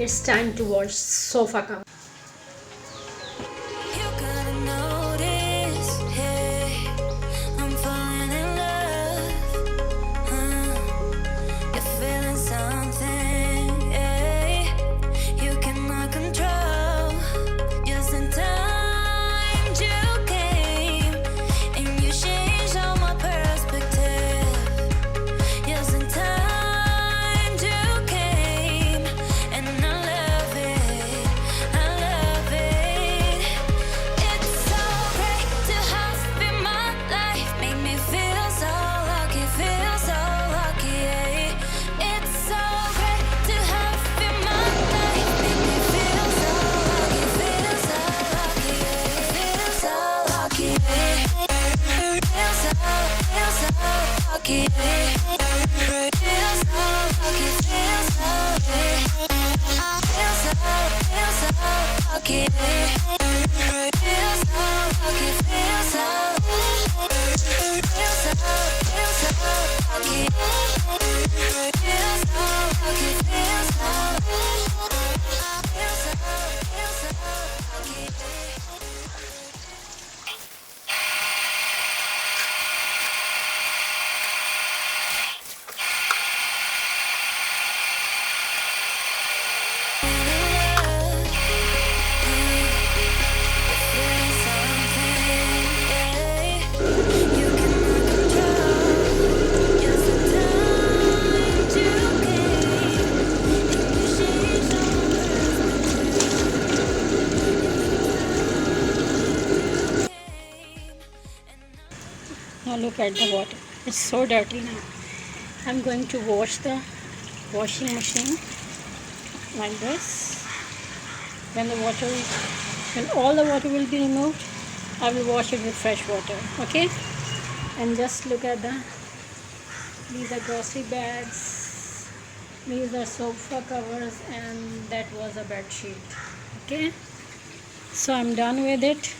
it's time to wash sofa cover. You gotta notice, hey, I'm falling in love. You're feeling something, hey, you cannot control. Just in time you came, and you changed all my perspective. Just in time you came, and I love it, I love it. It's so great to have in my life, make me feel so lucky, yeah. It's so great to have in my life, make me feel so lucky, yeah. Feel so lucky, yeah. Feel so lucky, yeah. Feel so lucky, feel so, yeah. Feel so lucky, yeah. Feel so lucky, feel so, feel so lucky, feel so lucky, feel so, feel so lucky. Now look at the water. It's so dirty now. I'm going to wash the washing machine like this. When all the water will be removed, I will wash it with fresh water. Okay? And just look at these are grocery bags, these are sofa covers, and that was a bed sheet. Okay? So I'm done with it.